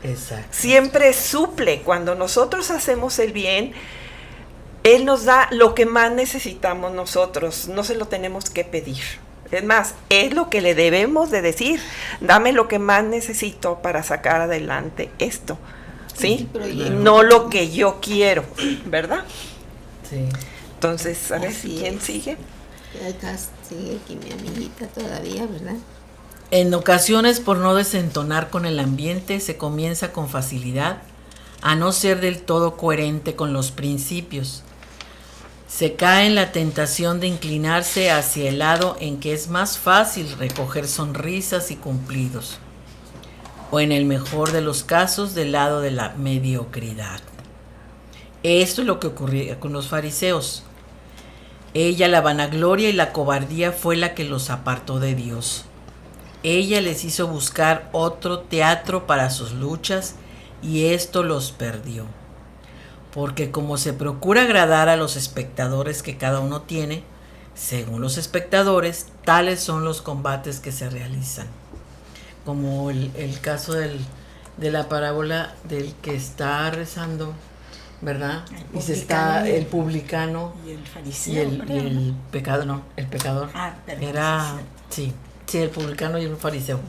Exacto. Siempre suple. Cuando nosotros hacemos el bien, Él nos da lo que más necesitamos nosotros. No se lo tenemos que pedir. Es más, es lo que le debemos de decir. Dame lo que más necesito para sacar adelante esto. ¿Sí? proyecto. No lo que yo quiero, ¿verdad? Sí. Entonces, a ver Así quién es. sigue. Acá sigue aquí mi amiguita todavía, ¿verdad? En ocasiones, por no desentonar con el ambiente, se comienza con facilidad a no ser del todo coherente con los principios. Se cae en la tentación de inclinarse hacia el lado en que es más fácil recoger sonrisas y cumplidos, o en el mejor de los casos, del lado de la mediocridad. Esto es lo que ocurría con los fariseos. Ella, la vanagloria y la cobardía, fue la que los apartó de Dios. Ella les hizo buscar otro teatro para sus luchas y esto los perdió. Porque como se procura agradar a los espectadores que cada uno tiene, según los espectadores, tales son los combates que se realizan. Como el caso de la parábola del que está rezando, ¿verdad? Y se está el publicano Y el y fariseo. el pecado, no, el pecador. Ah, perdón, Era, sí, el publicano y el fariseo.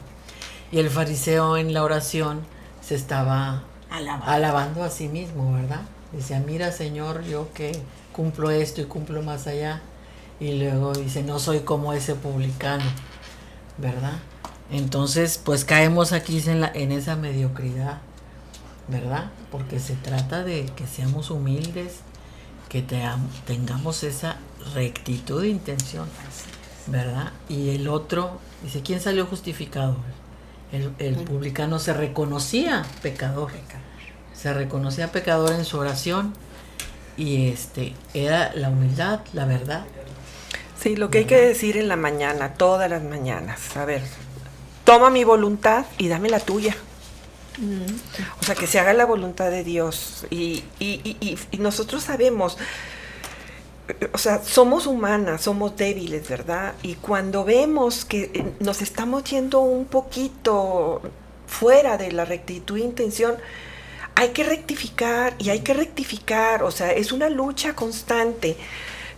Y el fariseo en la oración se estaba alabando a sí mismo, ¿verdad? Decía, mira Señor, yo que cumplo esto y cumplo más allá. Y luego dice, no soy como ese publicano, ¿verdad? Entonces, pues caemos aquí en esa mediocridad, ¿verdad? Porque se trata de que seamos humildes, que tengamos esa rectitud de intención, ¿verdad? Y el otro, dice, ¿quién salió justificado? El publicano se reconocía pecador. Se reconocía pecador en su oración y era la humildad, la verdad. Sí, lo que hay que decir en la mañana, todas las mañanas. A ver, toma mi voluntad y dame la tuya. O sea, que se haga la voluntad de Dios. Y nosotros sabemos, o sea, somos humanas, somos débiles, ¿verdad? Y cuando vemos que nos estamos yendo un poquito fuera de la rectitud e intención, hay que rectificar y hay que rectificar. O sea, es una lucha constante.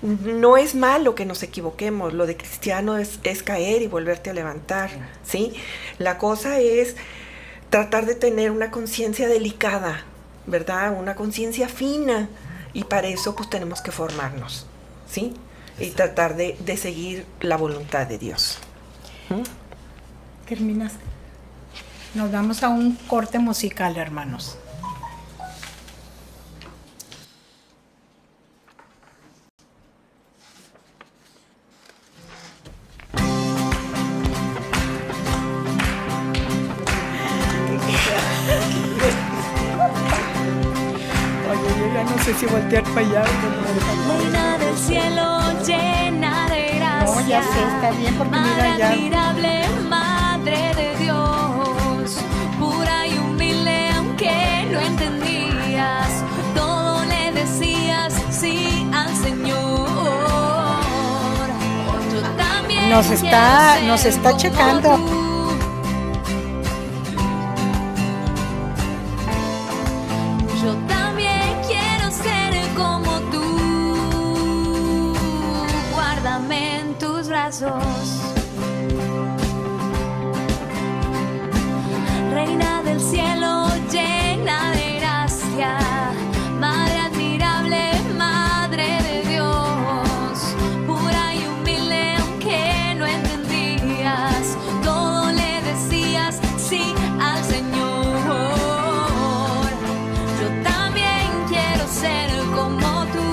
No es malo que nos equivoquemos, lo de cristiano es caer y volverte a levantar, ¿sí? La cosa es tratar de tener una conciencia delicada, ¿verdad? Una conciencia fina, y para eso pues tenemos que formarnos, ¿sí? Y tratar de seguir la voluntad de Dios. Terminaste. Nos vamos a un corte musical, hermanos. no sé si voltear para allá. Reina del cielo, llena de gracia. No, ya sé, está bien, porque mira Madre ya. admirable, Madre de Dios, pura y humilde, aunque no entendías, todo le decías sí al Señor. Yo también Nos está quiero ser como checando. tú. Yo también quiero ser como tú. Guárdame en tus brazos. Reina del cielo, llena de gracia. Madre admirable, Madre de Dios. Pura y humilde, aunque no entendías, todo le decías sí al Señor. Yo también quiero ser como tú.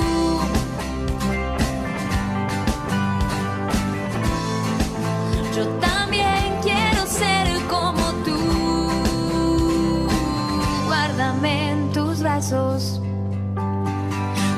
Yo también quiero ser como tú. Guárdame en tus brazos.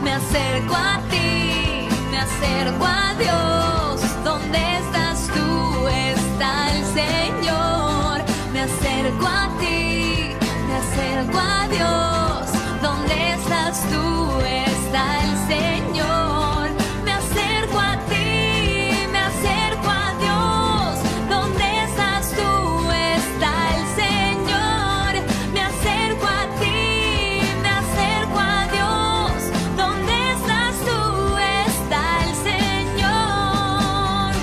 Me acerco a ti, me acerco a Dios. ¿Dónde estás tú? Está el Señor. Me acerco a ti, me acerco a Dios. ¿Dónde estás tú? Está el Señor. Me acerco a ti, me acerco a Dios. ¿Dónde estás tú? Está el Señor. Me acerco a ti, me acerco a Dios. ¿Dónde estás tú? Está el Señor.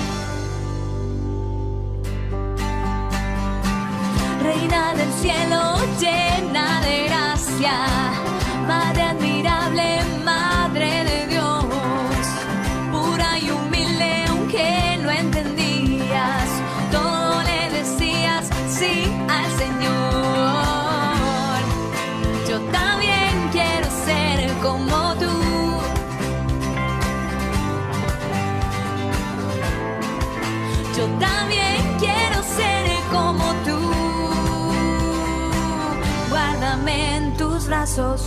Reina del cielo, llena de gracia. Madre admirable, Madre de Dios. Pura y humilde, aunque no entendías, todo le decías sí al Señor. Yo también quiero ser como tú. Yo también quiero ser como tú. Guárdame en tus brazos.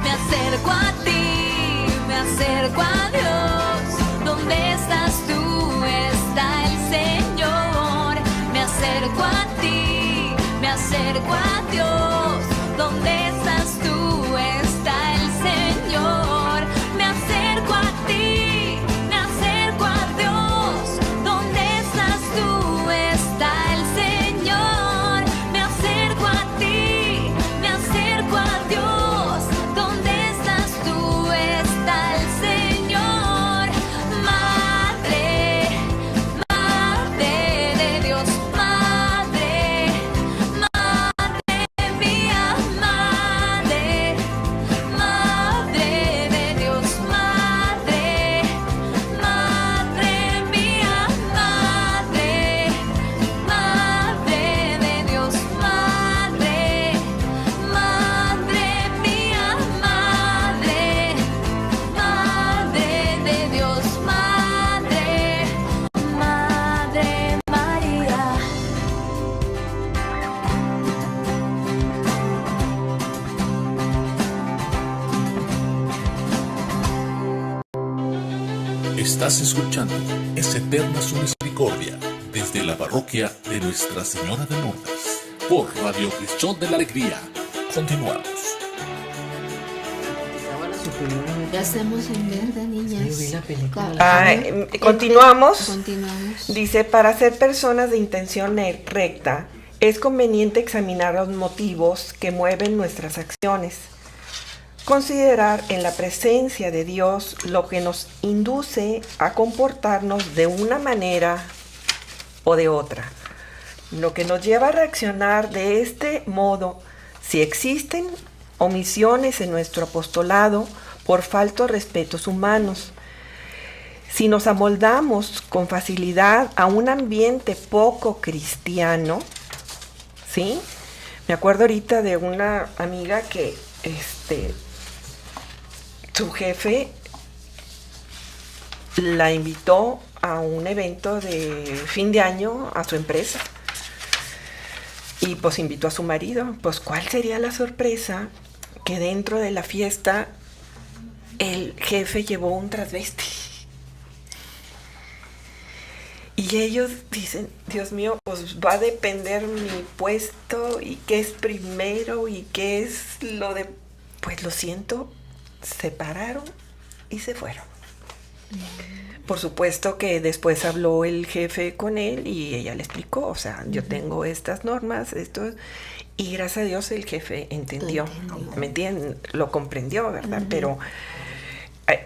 Me acerco a ti, me acerco a Dios. ¿Dónde estás tú? Está el Señor. Me acerco a ti, me acerco a Dios. ¿Dónde estás tú? Está el Señor. Me acerco a ti, me acerco a Dios. ¿Dónde estás tú? Está el Señor. Me acerco a ti, me acerco a Dios. ¿Dónde estás tú? Está el Señor. Madre, Madre de Dios, Madre, Madre mía, Madre, Madre de Dios, Madre, Madre mía, Madre, Madre de Dios, Madre, Madre mía, Madre, Madre de Dios, Madre, Madre María. Estás escuchando Es Eterna su Misericordia desde la parroquia de Nuestra Señora de Lourdes por Radio Cristo de la Alegría. Continuamos. Ya estamos en verde, niñas. Sí, vi la película. Continuamos. Continuamos. Dice, para ser personas de intención recta, es conveniente examinar los motivos que mueven nuestras acciones. Considerar en la presencia de Dios lo que nos induce a comportarnos de una manera o de otra. Lo que nos lleva a reaccionar de este modo, si existen omisiones en nuestro apostolado por faltos respetos humanos, si nos amoldamos con facilidad a un ambiente poco cristiano, ¿sí? Me acuerdo ahorita de una amiga que su jefe la invitó a un evento de fin de año a su empresa y pues invitó a su marido. Pues ¿cuál sería la sorpresa que dentro de la fiesta el jefe llevó un transvesti. Y ellos dicen, Dios mío, pues va a depender mi puesto y qué es primero y qué es lo de... Pues lo siento, se pararon y se fueron. Por supuesto que después habló el jefe con él y ella le explicó, o sea, yo tengo estas normas, esto, y gracias a Dios el jefe entendió. ¿Me entienden? Lo comprendió, ¿verdad? Pero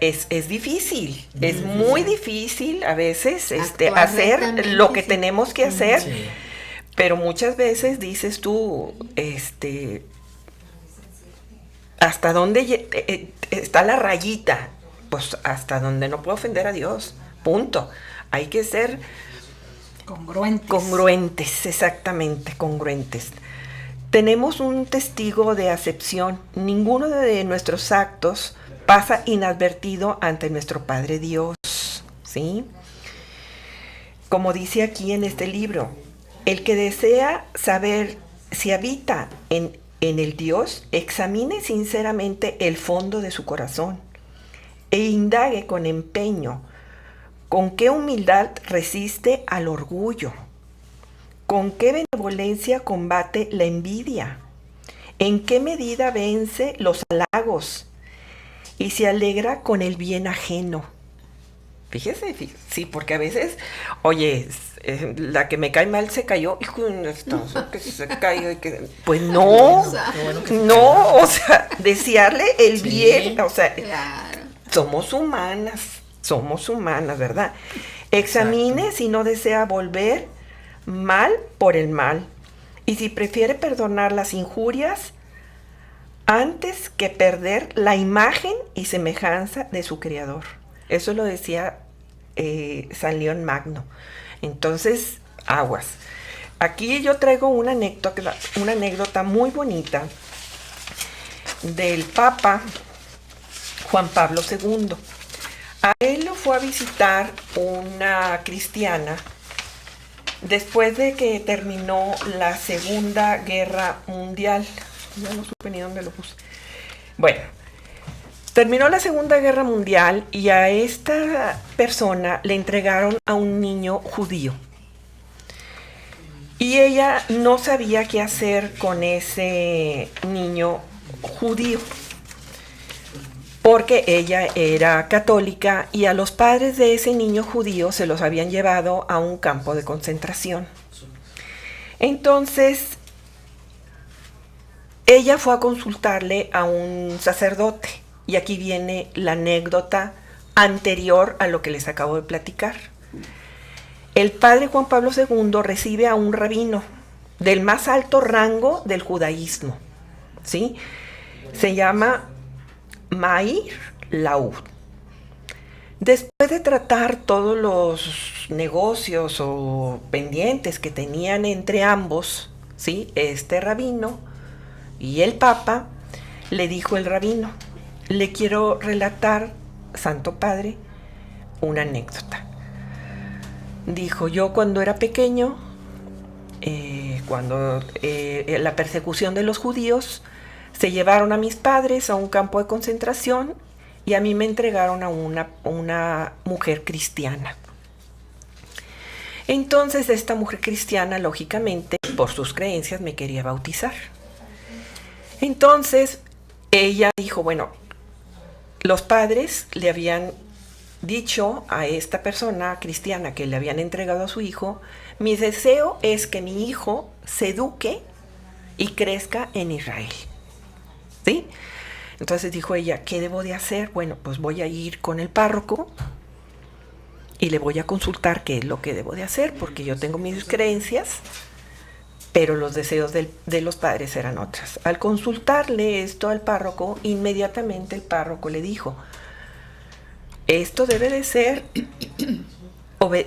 es difícil, es muy difícil a veces hacer lo que tenemos que hacer, pero muchas veces dices tú, ¿hasta dónde está la rayita? Pues hasta donde no puedo ofender a Dios, punto. Hay que ser congruentes, exactamente, congruentes. Tenemos un testigo de acepción. Ninguno de nuestros actos pasa inadvertido ante nuestro Padre Dios, ¿sí? Como dice aquí en este libro, el que desea saber si habita en el Dios, examine sinceramente el fondo de su corazón e indague con empeño con qué humildad resiste al orgullo, con qué benevolencia combate la envidia, en qué medida vence los halagos y se alegra con el bien ajeno. Fíjese, sí, porque a veces, oye, la que me cae mal se cayó, hijo de que se caiga, pues no, no, o sea, desearle el bien, o sea, somos humanas, ¿verdad? Examine si no desea volver mal por el mal, y si prefiere perdonar las injurias antes que perder la imagen y semejanza de su Creador. Eso lo decía San León Magno. Entonces, aguas. Aquí yo traigo una anécdota muy bonita del Papa Juan Pablo II. A él lo fue a visitar una cristiana después de que terminó la Segunda Guerra Mundial. Ya no supe ni dónde lo puse. Bueno, terminó la Segunda Guerra Mundial y a esta persona le entregaron a un niño judío. Y ella no sabía qué hacer con ese niño judío, porque ella era católica y a los padres de ese niño judío se los habían llevado a un campo de concentración. Entonces, ella fue a consultarle a un sacerdote. Y aquí viene la anécdota anterior a lo que les acabo de platicar. El padre Juan Pablo II recibe a un rabino del más alto rango del judaísmo, ¿sí? Se llama Meir Laoud. Después de tratar todos los negocios o pendientes que tenían entre ambos, ¿sí? Este rabino y el papa, le dijo el rabino: le quiero relatar, Santo Padre, una anécdota. Dijo: yo cuando era pequeño, cuando la persecución de los judíos, se llevaron a mis padres a un campo de concentración y a mí me entregaron a una mujer cristiana. Entonces esta mujer cristiana, lógicamente, por sus creencias, me quería bautizar. Entonces ella dijo, bueno, los padres le habían dicho a esta persona cristiana que le habían entregado a su hijo: mi deseo es que mi hijo se eduque y crezca en Israel. ¿Sí? Entonces dijo ella, ¿qué debo de hacer? Bueno, pues voy a ir con el párroco y le voy a consultar qué es lo que debo de hacer, porque yo tengo mis creencias, pero los deseos de los padres eran otras. Al consultarle esto al párroco, inmediatamente el párroco le dijo: esto debe de ser,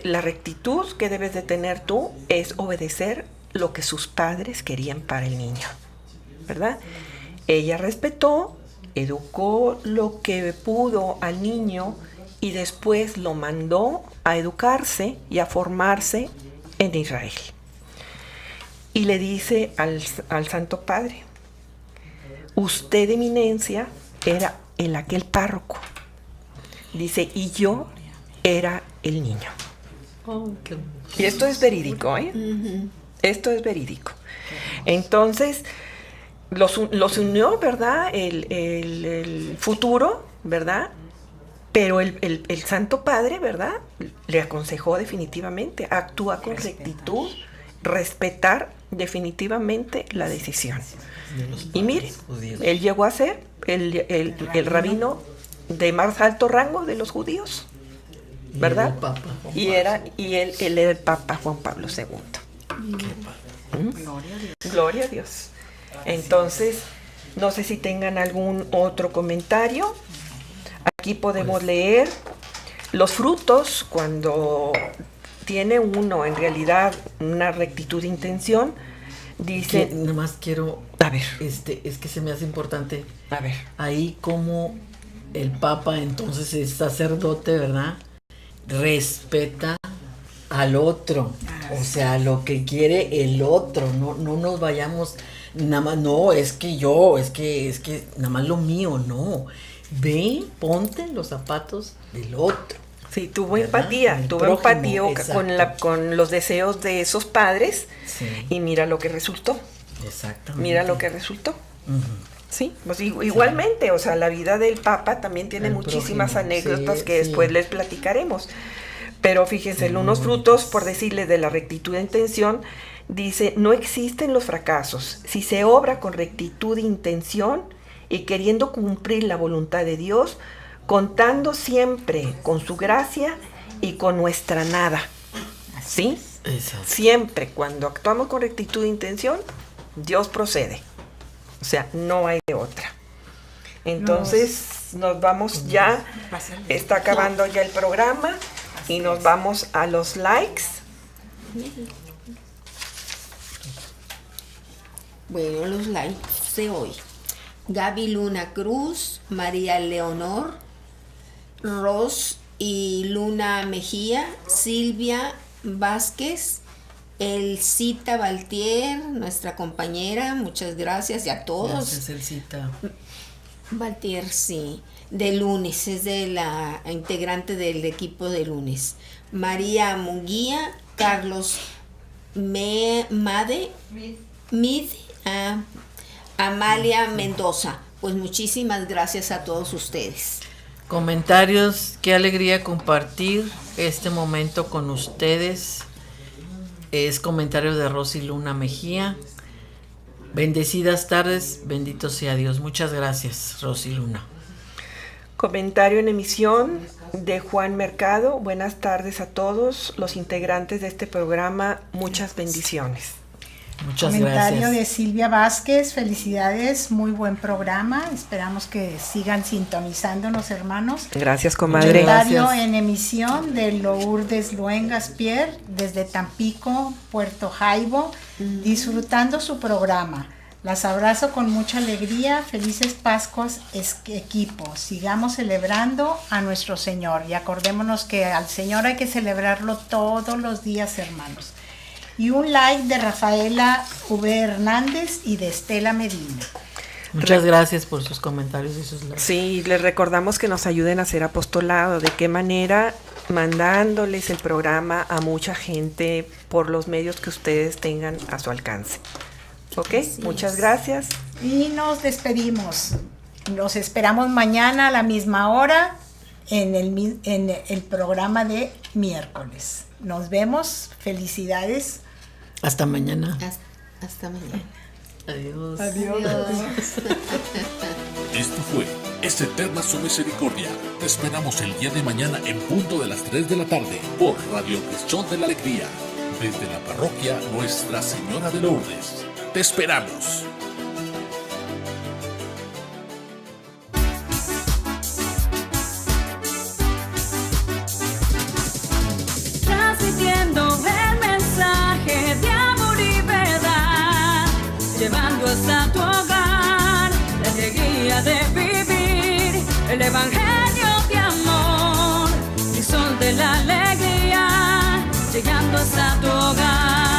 la rectitud que debes de tener tú es obedecer lo que sus padres querían para el niño, ¿verdad? Ella respetó, educó lo que pudo al niño y después lo mandó a educarse y a formarse en Israel. Y le dice al Santo Padre: usted, eminencia, era aquel párroco. Dice, y yo era el niño. Y esto es verídico, ¿eh? Esto es verídico. Entonces, los unió, ¿verdad? El futuro, ¿verdad? Pero el Santo Padre, ¿verdad? Le aconsejó definitivamente, actúa con rectitud, respetar definitivamente la decisión. Y miren, él llegó a ser el rabino de más alto rango de los judíos, ¿verdad? Y él era el Papa Juan Pablo II. Gloria a Dios. Entonces, no sé si tengan algún otro comentario. Aquí podemos leer los frutos cuando tiene uno en realidad una rectitud de intención. Dice, nada más quiero, a ver, es que se me hace importante, a ver, ahí como el Papa entonces es sacerdote, ¿verdad? Respeta al otro, o sea, lo que quiere el otro, no nos vayamos, nada más, no, es que nada más lo mío, no, ve, ponte en los zapatos del otro. Sí, tuvo ¿verdad? empatía, con los deseos de esos padres, sí. Y mira lo que resultó. Exactamente. Mira lo que resultó. Uh-huh. Sí, pues igualmente, o sea, la vida del Papa también tiene El muchísimas prójimo, anécdotas sí, que después les platicaremos. Pero fíjense, en unos frutos, por decirles, de la rectitud de intención, dice, no existen los fracasos. Si se obra con rectitud de intención y queriendo cumplir la voluntad de Dios, contando siempre con su gracia y con nuestra nada. ¿Sí? Exacto. Siempre cuando actuamos con rectitud de intención, Dios procede. O sea, no hay de otra. Entonces, nos vamos ya, está acabando ya el programa y nos vamos a los likes. Bueno, los likes de hoy. Gaby Luna Cruz, María Leonor, Ros y Luna Mejía, Silvia Vázquez, Elcita Valtier, nuestra compañera, muchas gracias, y a todos. Gracias, Elcita. Valtier, sí, de Lunes, es de la integrante del equipo de Lunes. María Munguía, Carlos Mid, Amalia Mendoza. Pues muchísimas gracias a todos ustedes. Comentarios, qué alegría compartir este momento con ustedes. Es comentario de Rosy Luna Mejía. Bendecidas tardes, bendito sea Dios. Muchas gracias, Rosy Luna. Comentario en emisión de Juan Mercado. Buenas tardes a todos los integrantes de este programa. Muchas bendiciones. Muchas Comentario gracias. de Silvia Vázquez, felicidades, muy buen programa, esperamos que sigan sintonizándonos, hermanos. Gracias, comadre. Comentario Gracias. en emisión de Lourdes Luengas Pierre, desde Tampico, Puerto Jaibo, disfrutando su programa. Las abrazo con mucha alegría, felices Pascuas, equipo. Sigamos celebrando a nuestro Señor y acordémonos que al Señor hay que celebrarlo todos los días, hermanos. Y un like de Rafaela V. Hernández y de Estela Medina. Muchas gracias por sus comentarios y sus likes. Sí, les recordamos que nos ayuden a hacer apostolado. ¿De qué manera? Mandándoles el programa a mucha gente por los medios que ustedes tengan a su alcance. ¿Ok? Así Muchas es. gracias. Y nos despedimos. Los esperamos mañana a la misma hora en el programa de miércoles. Nos vemos. Felicidades. Hasta mañana. Hasta mañana. Adiós. Esto fue Es Eterna Su Misericordia. Te esperamos el día de mañana en punto de las 3 de la tarde por Radio Cristión de la Alegría, desde la parroquia Nuestra Señora de Lourdes. Te esperamos. Transmitiendo el mensaje de amor y verdad, llevando hasta tu hogar la alegría de vivir el evangelio de amor, el sol de la alegría, llegando hasta tu hogar.